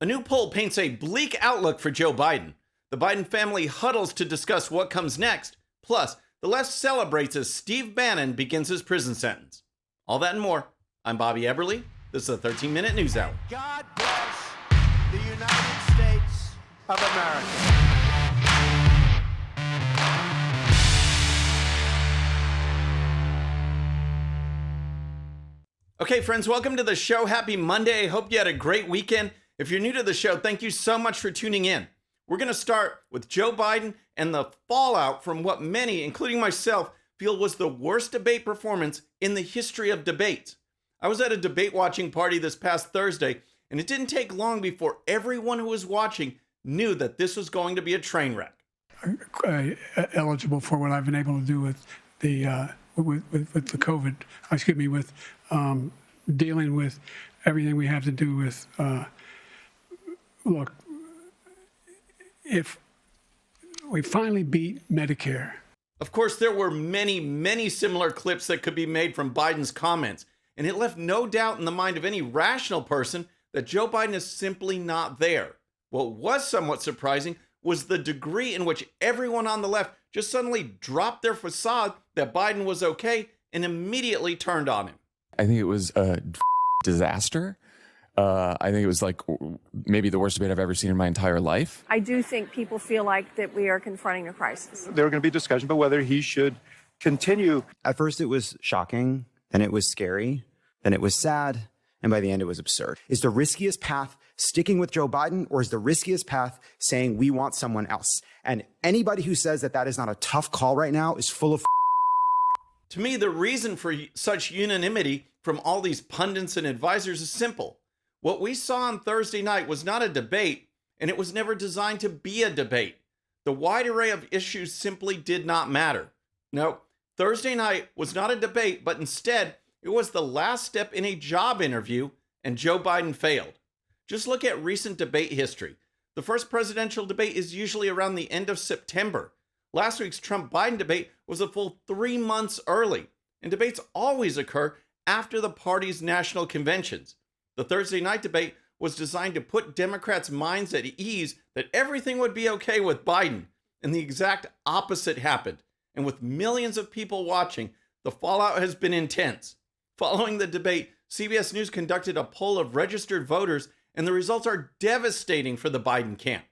A new poll paints a bleak outlook for Joe Biden. The Biden family huddles to discuss what comes next. Plus, the left celebrates as Steve Bannon begins his prison sentence. All that and more. I'm Bobby Eberle. This is a 13-minute news hour. God bless the United States of America. Okay, friends, welcome to the show. Happy Monday. Hope you had a great weekend. If you're new to the show, thank you so much for tuning in. We're going to start with Joe Biden and the fallout from what many, including myself, feel was the worst debate performance in the history of debates. I was at a debate watching party this past Thursday, and it didn't take long before everyone who was watching knew that this was going to be a train wreck. Eligible for what I've been able to do with the with the COVID, with dealing with everything we have to do with. Look, if we finally beat Medicare. Of course, there were many similar clips that could be made from Biden's comments, and it left no doubt in the mind of any rational person that Joe Biden is simply not there. What was somewhat surprising was the degree in which everyone on the left just suddenly dropped their facade that Biden was okay and immediately turned on him. I think it was a disaster. I think it was like maybe the worst debate I've ever seen in my entire life. I do think people feel like that we are confronting a crisis. There were going to be discussion about whether he should continue. At first it was shocking, then it was scary, then it was sad, and by the end it was absurd. Is the riskiest path sticking with Joe Biden, or is the riskiest path saying we want someone else? And anybody who says that that is not a tough call right now is full of To me, the reason for such unanimity from all these pundits and advisors is simple. What we saw on Thursday night was not a debate, and it was never designed to be a debate. The wide array of issues simply did not matter. No, Thursday night was not a debate, but instead, it was the last step in a job interview, and Joe Biden failed. Just look at recent debate history. The first presidential debate is usually around the end of September. Last week's Trump-Biden debate was a full 3 months early, and debates always occur after the party's national conventions. The Thursday night debate was designed to put Democrats' minds at ease that everything would be okay with Biden, and the exact opposite happened. And with millions of people watching, the fallout has been intense. Following the debate, CBS News conducted a poll of registered voters, and the results are devastating for the Biden camp.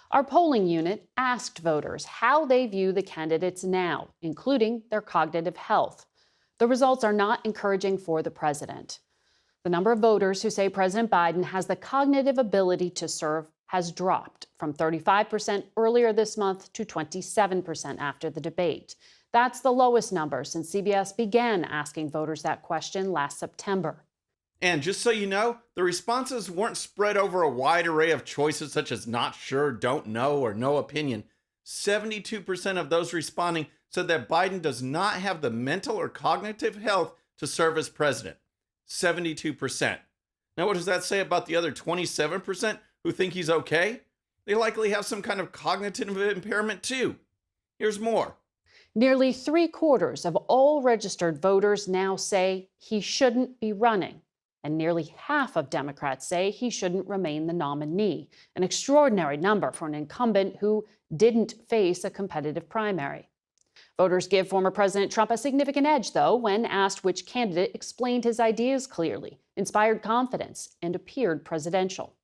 Our polling unit asked voters how they view the candidates now, including their cognitive health. The results are not encouraging for the president. The number of voters who say President Biden has the cognitive ability to serve has dropped from 35% earlier this month to 27% after the debate. That's the lowest number since CBS began asking voters that question last September. And just so you know, the responses weren't spread over a wide array of choices such as not sure, don't know, or no opinion. 72% of those responding said that Biden does not have the mental or cognitive health to serve as president. 72%. Now, what does that say about the other 27% who think he's okay? They likely have some kind of cognitive impairment too. Here's more. Nearly 3/4 of all registered voters now say he shouldn't be running. And nearly half of Democrats say he shouldn't remain the nominee, an extraordinary number for an incumbent who didn't face a competitive primary. Voters give former President Trump a significant edge, though, when asked which candidate explained his ideas clearly, inspired confidence, and appeared presidential.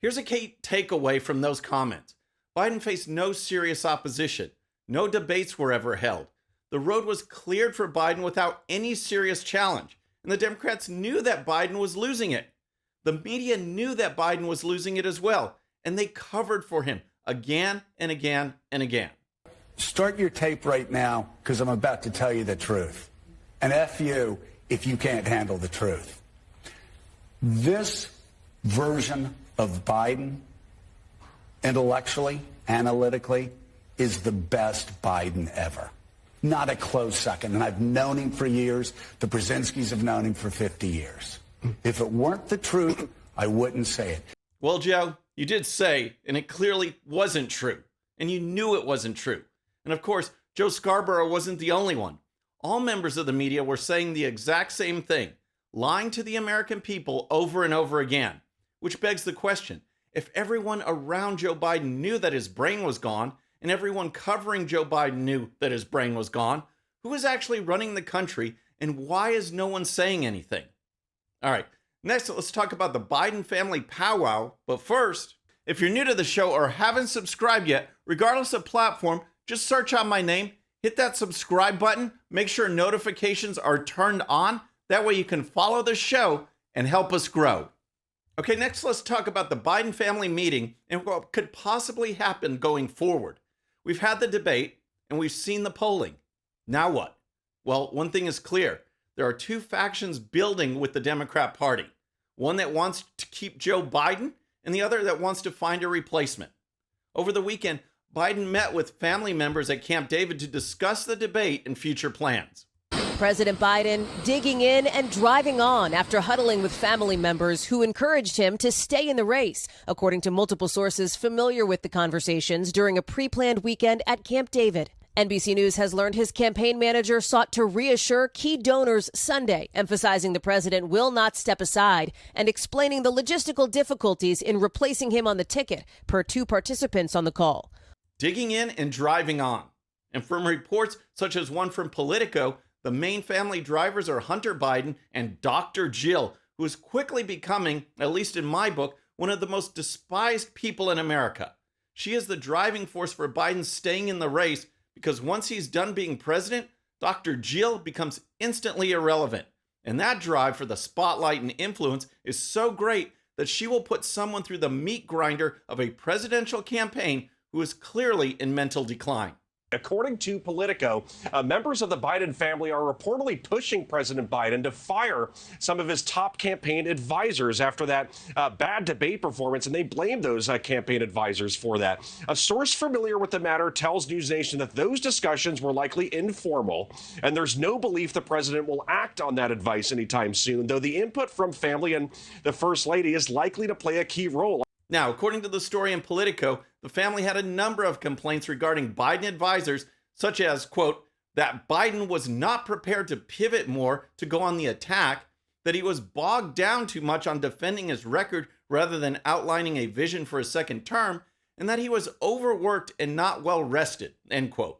Here's a key takeaway from those comments. Biden faced no serious opposition. No debates were ever held. The road was cleared for Biden without any serious challenge. And the Democrats knew that Biden was losing it. The media knew that Biden was losing it as well, and they covered for him again and again and again. Start your tape right now, because I'm about to tell you the truth. And F you if you can't handle the truth. This version of Biden, intellectually, analytically, is the best Biden ever. Not a close second. And I've known him for years. The Brzezinskis have known him for 50 years. If it weren't the truth, I wouldn't say it. Well, Joe, you did say, and it clearly wasn't true. And you knew it wasn't true. And of course, Joe Scarborough wasn't the only one. All members of the media were saying the exact same thing, lying to the American people over and over again. Which begs the question, If everyone around Joe Biden knew that his brain was gone, and everyone covering Joe Biden knew that his brain was gone, who is actually running the country, and why is no one saying anything? All right, next let's talk about the Biden family powwow. But first, if you're new to the show or haven't subscribed yet, regardless of platform, just search out my name, hit that subscribe button, make sure notifications are turned on. That way you can follow the show and help us grow. Okay, next let's talk about the Biden family meeting and what could possibly happen going forward. We've had the debate and we've seen the polling. Now what? Well, one thing is clear. There are two factions building with the Democrat Party. One that wants to keep Joe Biden and the other that wants to find a replacement. Over the weekend, Biden met with family members at Camp David to discuss the debate and future plans. President Biden digging in and driving on after huddling with family members who encouraged him to stay in the race, according to multiple sources familiar with the conversations during a pre-planned weekend at Camp David. NBC News has learned his campaign manager sought to reassure key donors Sunday, emphasizing the president will not step aside and explaining the logistical difficulties in replacing him on the ticket, per two participants on the call. Digging in and driving on. And from reports such as one from Politico, the main family drivers are Hunter Biden and Dr. Jill, who is quickly becoming, at least in my book, one of the most despised people in America. She is the driving force for Biden staying in the race because once he's done being president, Dr. Jill becomes instantly irrelevant. And that drive for the spotlight and influence is so great that she will put someone through the meat grinder of a presidential campaign who is clearly in mental decline. According to Politico, members of the Biden family are reportedly pushing President Biden to fire some of his top campaign advisors after that bad debate performance, and they blame those campaign advisors for that. A source familiar with the matter tells News Nation that those discussions were likely informal, and there's no belief the president will act on that advice anytime soon, though the input from family and the First Lady is likely to play a key role. Now, according to the story in Politico, the family had a number of complaints regarding Biden advisors, such as, quote, that Biden was not prepared to pivot more to go on the attack, that he was bogged down too much on defending his record rather than outlining a vision for a second term, and that he was overworked and not well rested, end quote.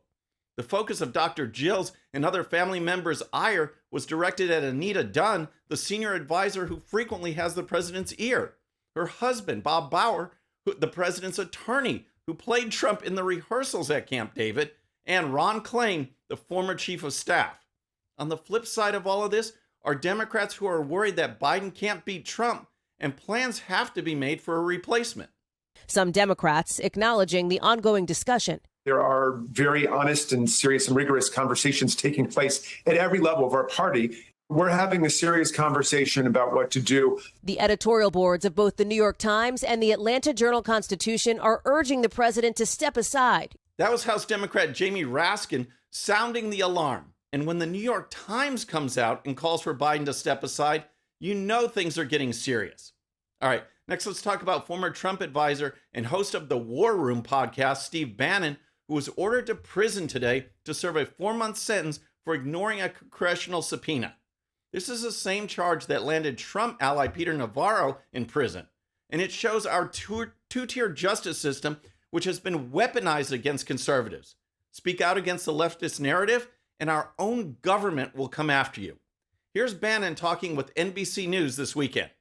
The focus of Dr. Jill's and other family members' ire was directed at Anita Dunn, the senior advisor who frequently has the president's ear. Her husband, Bob Bauer, the president's attorney, who played Trump in the rehearsals at Camp David, and Ron Klain, the former chief of staff. On the flip side of all of this are Democrats who are worried that Biden can't beat Trump, and plans have to be made for a replacement. Some Democrats acknowledging the ongoing discussion. There are very honest and serious and rigorous conversations taking place at every level of our party. We're having a serious conversation about what to do. The editorial boards of both the New York Times and the Atlanta Journal-Constitution are urging the president to step aside. That was House Democrat Jamie Raskin sounding the alarm. And when the New York Times comes out and calls for Biden to step aside, you know things are getting serious. All right, next let's talk about former Trump advisor and host of the War Room podcast, Steve Bannon, who was ordered to prison today to serve a 4-month sentence for ignoring a congressional subpoena. This is the same charge that landed Trump ally Peter Navarro in prison. And it shows our two-tier justice system, which has been weaponized against conservatives. Speak out against the leftist narrative, and our own government will come after you. Here's Bannon talking with NBC News this weekend.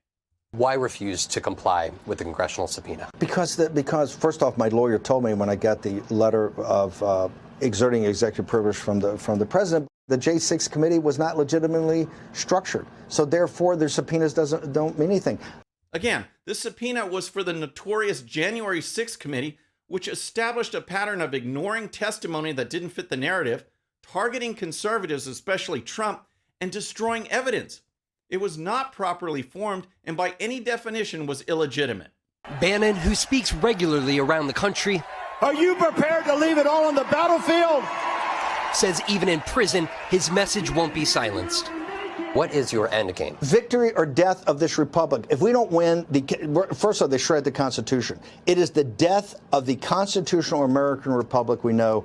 Why refuse to comply with the congressional subpoena? Because first off, my lawyer told me when I got the letter of exerting executive privilege from the president, the J6 committee was not legitimately structured. So therefore, their subpoenas don't mean anything. Again, this subpoena was for the notorious January 6th committee, which established a pattern of ignoring testimony that didn't fit the narrative, targeting conservatives, especially Trump, and destroying evidence. It was not properly formed and by any definition was illegitimate. Bannon, who speaks regularly around the country, are you prepared to leave it all on the battlefield? Says even in prison, his message won't be silenced. What is your end game? Victory or death of this republic. If we don't win, first of all, they shred the Constitution. It is the death of the constitutional American republic we know.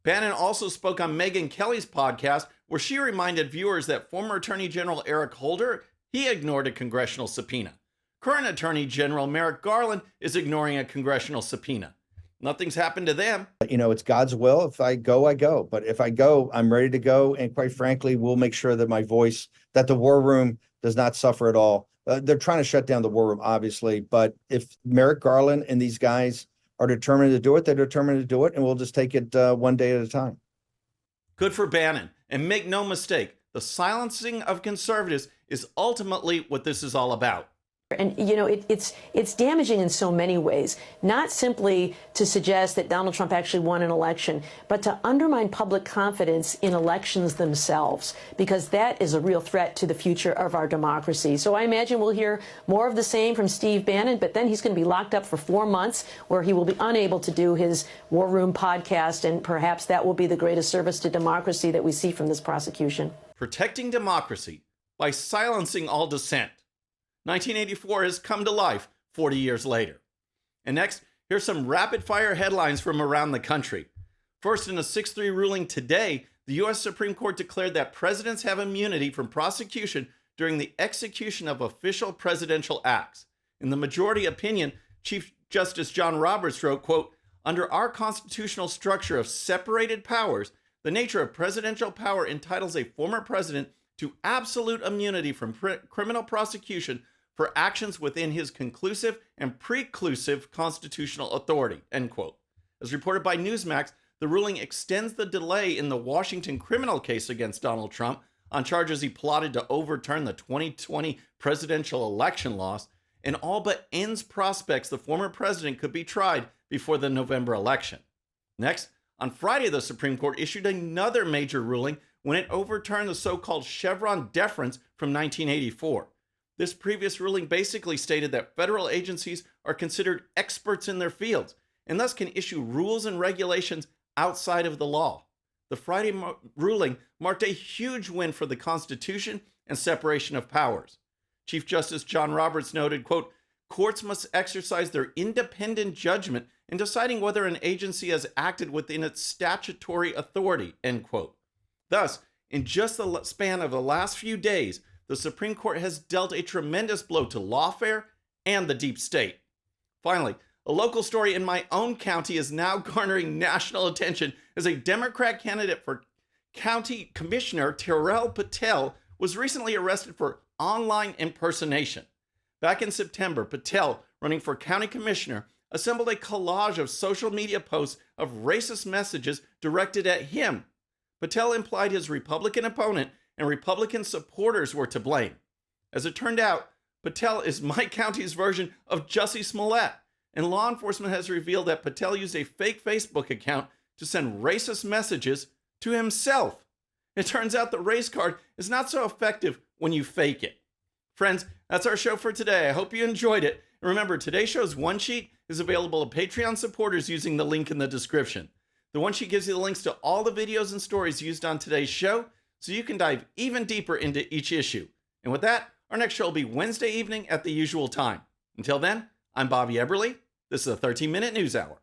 Bannon also spoke on Megyn Kelly's podcast, where she reminded viewers that former Attorney General Eric Holder, he ignored a congressional subpoena. Current Attorney General Merrick Garland is ignoring a congressional subpoena. Nothing's happened to them. It's God's will. If I go, I go. But if I go, I'm ready to go. And quite frankly, we'll make sure that my voice, that the war room does not suffer at all. They're trying to shut down the war room, obviously. But if Merrick Garland and these guys are determined to do it, they're determined to do it. And we'll just take it one day at a time. Good for Bannon. And make no mistake, the silencing of conservatives is ultimately what this is all about. And, it's damaging in so many ways, not simply to suggest that Donald Trump actually won an election, but to undermine public confidence in elections themselves, because that is a real threat to the future of our democracy. So I imagine we'll hear more of the same from Steve Bannon, but then he's going to be locked up for 4 months where he will be unable to do his War Room podcast, and perhaps that will be the greatest service to democracy that we see from this prosecution. Protecting democracy by silencing all dissent. 1984 has come to life 40 years later. And next, here's some rapid-fire headlines from around the country. First, in a 6-3 ruling today, the U.S. Supreme Court declared that presidents have immunity from prosecution during the execution of official presidential acts. In the majority opinion, Chief Justice John Roberts wrote, quote, "Under our constitutional structure of separated powers, the nature of presidential power entitles a former president to absolute immunity from criminal prosecution for actions within his conclusive and preclusive constitutional authority," end quote. As reported by Newsmax, the ruling extends the delay in the Washington criminal case against Donald Trump on charges he plotted to overturn the 2020 presidential election loss, and all but ends prospects the former president could be tried before the November election. Next, on Friday, the Supreme Court issued another major ruling when it overturned the so-called Chevron deference from 1984. This previous ruling basically stated that federal agencies are considered experts in their fields and thus can issue rules and regulations outside of the law. The Friday ruling marked a huge win for the Constitution and separation of powers. Chief Justice John Roberts noted, quote, "Courts must exercise their independent judgment in deciding whether an agency has acted within its statutory authority," end quote. Thus, in just the span of the last few days, the Supreme Court has dealt a tremendous blow to lawfare and the deep state. Finally, a local story in my own county is now garnering national attention as a Democrat candidate for County Commissioner Terrell Patel was recently arrested for online impersonation. Back in September, Patel, running for County Commissioner, assembled a collage of social media posts of racist messages directed at him. Patel implied his Republican opponent and Republican supporters were to blame. As it turned out, Patel is my county's version of Jussie Smollett, and law enforcement has revealed that Patel used a fake Facebook account to send racist messages to himself. It turns out the race card is not so effective when you fake it. Friends, that's our show for today. I hope you enjoyed it. And remember, today's show's one sheet is available to Patreon supporters using the link in the description. The one sheet gives you the links to all the videos and stories used on today's show, so you can dive even deeper into each issue. And with that, our next show will be Wednesday evening at the usual time. Until then, I'm Bobby Eberle. This is a 13-minute news hour.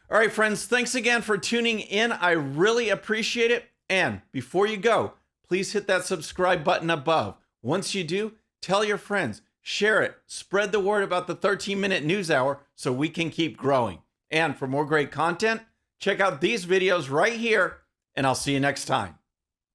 All right, friends, thanks again for tuning in. I really appreciate it. And before you go, please hit that subscribe button above. Once you do, tell your friends, share it, spread the word about the 13-minute news hour so we can keep growing. And for more great content, check out these videos right here, and I'll see you next time.